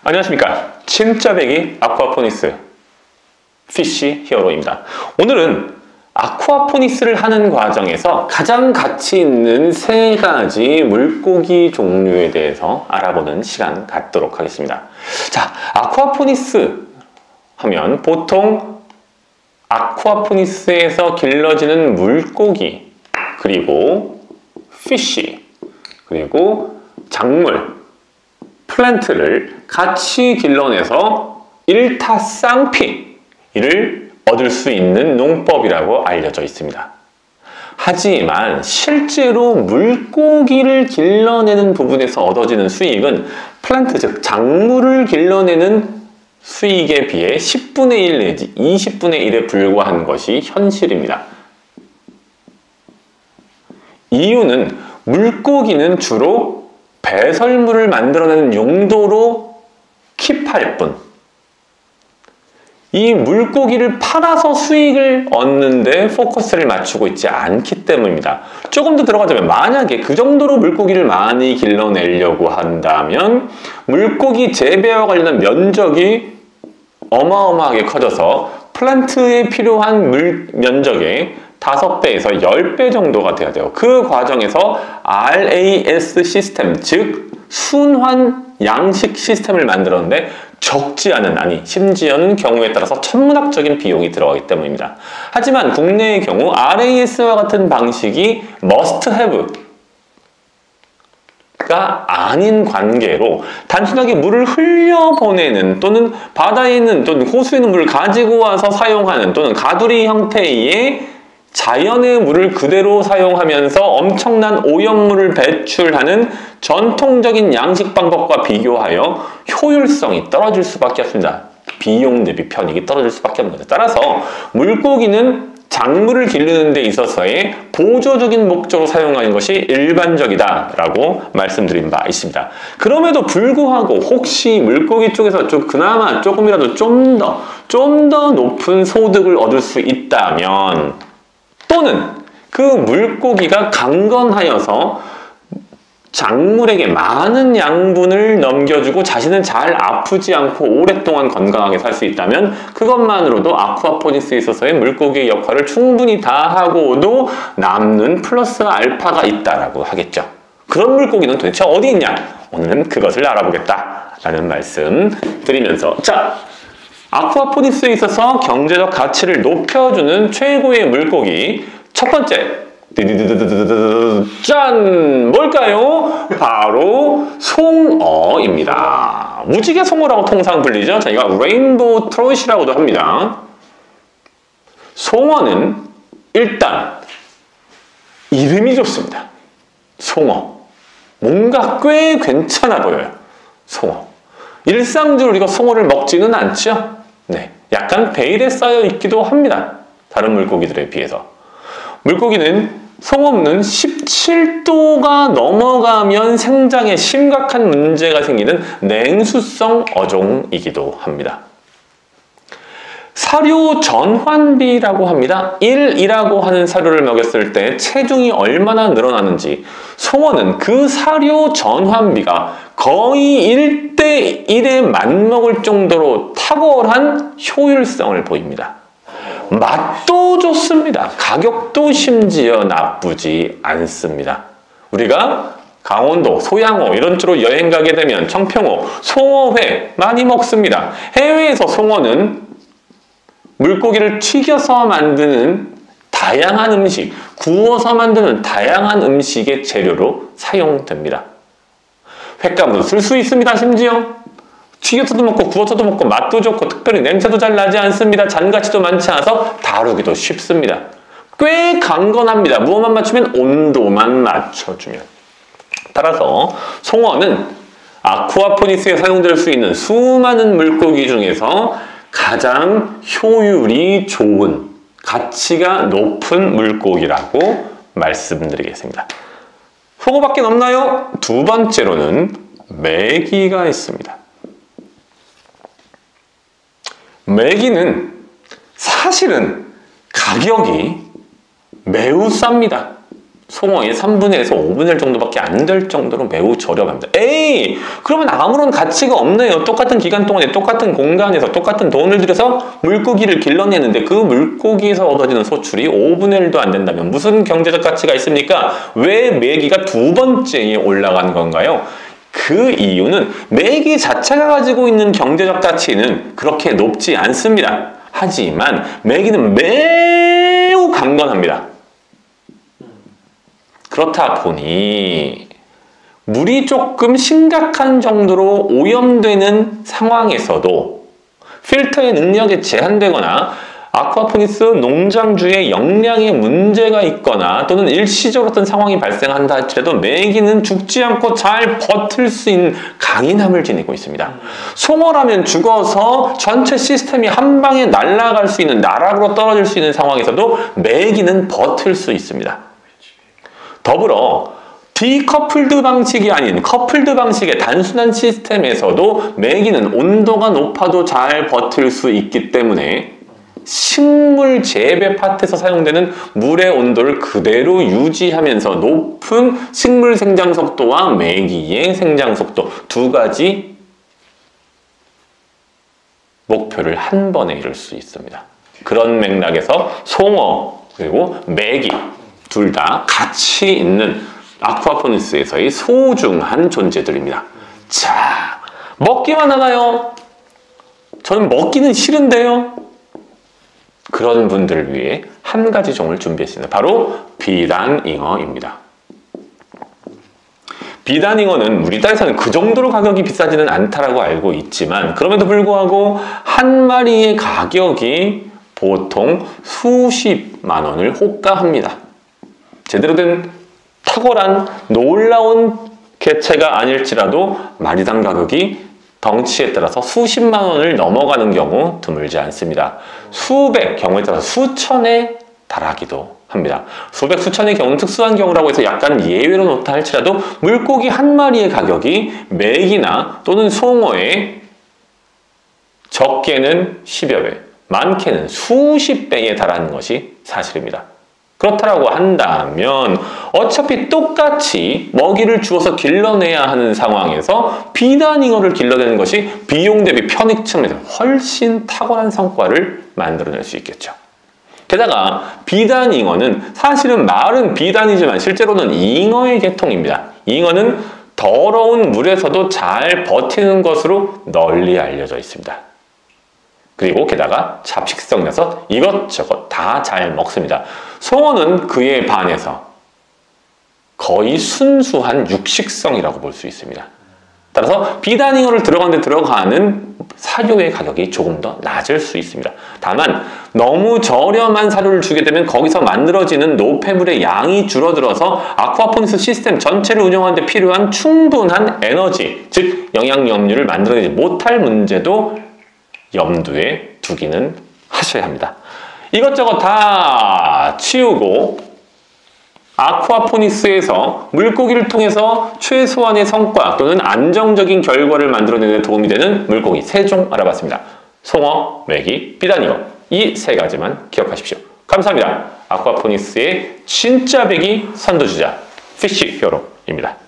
안녕하십니까. 진짜배기 아쿠아포니스 피쉬 히어로입니다. 오늘은 아쿠아포니스를 하는 과정에서 가장 가치 있는 3가지 물고기 종류에 대해서 알아보는 시간 갖도록 하겠습니다. 자, 아쿠아포니스 하면 보통 아쿠아포니스에서 길러지는 물고기, 그리고 피쉬, 그리고 작물, 플랜트를 같이 길러내서 일타쌍피를 얻을 수 있는 농법이라고 알려져 있습니다. 하지만 실제로 물고기를 길러내는 부분에서 얻어지는 수익은 플랜트, 즉 작물을 길러내는 수익에 비해 10분의 1 내지 20분의 1에 불과한 것이 현실입니다. 이유는 물고기는 주로 배설물을 만들어내는 용도로 킵할 뿐, 이 물고기를 팔아서 수익을 얻는데 포커스를 맞추고 있지 않기 때문입니다. 조금 더 들어가자면, 만약에 그 정도로 물고기를 많이 길러내려고 한다면 물고기 재배와 관련한 면적이 어마어마하게 커져서 플란트에 필요한 물 면적의 5배에서 10배 정도가 돼야 돼요. 그 과정에서 RAS 시스템, 즉 순환 양식 시스템을 만들었는데 적지 않은, 아니 심지어는 경우에 따라서 천문학적인 비용이 들어가기 때문입니다. 하지만 국내의 경우 RAS와 같은 방식이 must have가 아닌 관계로 단순하게 물을 흘려보내는, 또는 바다에 있는 또는 호수에 있는 물을 가지고 와서 사용하는, 또는 가두리 형태의 자연의 물을 그대로 사용하면서 엄청난 오염물을 배출하는 전통적인 양식 방법과 비교하여 효율성이 떨어질 수밖에 없습니다. 비용 대비 편익이 떨어질 수밖에 없는 거죠. 따라서 물고기는 작물을 기르는 데 있어서의 보조적인 목적으로 사용하는 것이 일반적이다라고 말씀드린 바 있습니다. 그럼에도 불구하고 혹시 물고기 쪽에서 그나마 조금이라도 좀 더 높은 소득을 얻을 수 있다면, 또는 그 물고기가 강건하여서 작물에게 많은 양분을 넘겨주고 자신은 잘 아프지 않고 오랫동안 건강하게 살 수 있다면, 그것만으로도 아쿠아포니스에 있어서의 물고기의 역할을 충분히 다하고도 남는 플러스 알파가 있다라고 하겠죠. 그런 물고기는 도대체 어디 있냐? 오늘은 그것을 알아보겠다라는 말씀 드리면서, 자, 아쿠아포니스에 있어서 경제적 가치를 높여주는 최고의 물고기, 첫 번째, 짠! 뭘까요? 바로 송어입니다. 무지개 송어라고 통상 불리죠. 저희가 레인보우 트롯이라고도 합니다. 송어는 일단 이름이 좋습니다. 송어. 뭔가 꽤 괜찮아 보여요. 송어. 일상적으로 우리가 송어를 먹지는 않죠? 네, 약간 베일에 쌓여 있기도 합니다. 다른 물고기들에 비해서. 물고기는 송어는 17도가 넘어가면 생장에 심각한 문제가 생기는 냉수성 어종이기도 합니다. 사료 전환비라고 합니다. 1이라고 하는 사료를 먹였을 때 체중이 얼마나 늘어나는지, 송어는 그 사료 전환비가 거의 1대1에 맞먹을 정도로 탁월한 효율성을 보입니다. 맛도 좋습니다. 가격도 심지어 나쁘지 않습니다. 우리가 강원도, 소양호 이런 쪽으로 여행 가게 되면 청평호, 송어회 많이 먹습니다. 해외에서 송어는 물고기를 튀겨서 만드는 다양한 음식, 구워서 만드는 다양한 음식의 재료로 사용됩니다. 횟감도 쓸 수 있습니다. 심지어 튀겨서도 먹고 구워서도 먹고 맛도 좋고 특별히 냄새도 잘 나지 않습니다. 잔가치도 많지 않아서 다루기도 쉽습니다. 꽤 강건합니다. 무엇만 맞추면? 온도만 맞춰주면. 따라서 송어는 아쿠아포니스에 사용될 수 있는 수많은 물고기 중에서 가장 효율이 좋은, 가치가 높은 물고기라고 말씀드리겠습니다. 송어밖에 없나요? 두 번째로는 메기가 있습니다. 메기는 사실은 가격이 매우 쌉니다. 송어의 3분의 1에서 5분의 1 정도밖에 안 될 정도로 매우 저렴합니다. 에이! 그러면 아무런 가치가 없네요. 똑같은 기간 동안에 똑같은 공간에서 똑같은 돈을 들여서 물고기를 길러내는데 그 물고기에서 얻어지는 소출이 5분의 1도 안 된다면 무슨 경제적 가치가 있습니까? 왜 메기가 두 번째에 올라간 건가요? 그 이유는 메기 자체가 가지고 있는 경제적 가치는 그렇게 높지 않습니다. 하지만 메기는 매우 강건합니다. 그렇다 보니 물이 조금 심각한 정도로 오염되는 상황에서도 필터의 능력이 제한되거나 아쿠아포니스 농장주의 역량에 문제가 있거나 또는 일시적으로 어떤 상황이 발생한다 할지라도 메기는 죽지 않고 잘 버틸 수 있는 강인함을 지니고 있습니다. 송어라면 죽어서 전체 시스템이 한 방에 날아갈 수 있는, 나락으로 떨어질 수 있는 상황에서도 메기는 버틸 수 있습니다. 더불어 디커플드 방식이 아닌 커플드 방식의 단순한 시스템에서도 메기는 온도가 높아도 잘 버틸 수 있기 때문에 식물 재배 파트에서 사용되는 물의 온도를 그대로 유지하면서 높은 식물 생장 속도와 메기의 생장 속도 두 가지 목표를 한 번에 이룰 수 있습니다. 그런 맥락에서 송어 그리고 메기 둘 다 가치 있는 아쿠아포니스에서의 소중한 존재들입니다. 자, 먹기만 하나요? 저는 먹기는 싫은데요? 그런 분들을 위해 한 가지 종을 준비했습니다. 바로 비단잉어입니다. 비단잉어는 우리나라에서는 그 정도로 가격이 비싸지는 않다라고 알고 있지만 그럼에도 불구하고 한 마리의 가격이 보통 수십만 원을 호가합니다. 제대로 된 탁월한 놀라운 개체가 아닐지라도 마리당 가격이 덩치에 따라서 수십만 원을 넘어가는 경우 드물지 않습니다. 수백, 경우에 따라서 수천에 달하기도 합니다. 수백, 수천의 경우는 특수한 경우라고 해서 약간 예외로 놓다 할지라도 물고기 한 마리의 가격이 메기나 또는 송어의 적게는 10여 배, 많게는 수십 배에 달하는 것이 사실입니다. 그렇다라고 한다면 어차피 똑같이 먹이를 주어서 길러내야 하는 상황에서 비단잉어를 길러내는 것이 비용 대비 편익 측면에서 훨씬 탁월한 성과를 만들어낼 수 있겠죠. 게다가 비단잉어는 사실은 말은 비단이지만 실제로는 잉어의 계통입니다. 잉어는 더러운 물에서도 잘 버티는 것으로 널리 알려져 있습니다. 그리고 게다가 잡식성이라서 이것저것 다 잘 먹습니다. 송어는 그에 반해서 거의 순수한 육식성이라고 볼 수 있습니다. 따라서 비단잉어를 들어가는 사료의 가격이 조금 더 낮을 수 있습니다. 다만 너무 저렴한 사료를 주게 되면 거기서 만들어지는 노폐물의 양이 줄어들어서 아쿠아포니스 시스템 전체를 운영하는 데 필요한 충분한 에너지, 즉 영양염류를 만들어내지 못할 문제도 염두에 두기는 하셔야 합니다. 이것저것 다 치우고 아쿠아포니스에서 물고기를 통해서 최소한의 성과 또는 안정적인 결과를 만들어내는 데 도움이 되는 물고기 3종 알아봤습니다. 송어, 메기, 비단잉어 이 3가지만 기억하십시오. 감사합니다. 아쿠아포니스의 진짜 배기 선두주자 피쉬 히어로입니다.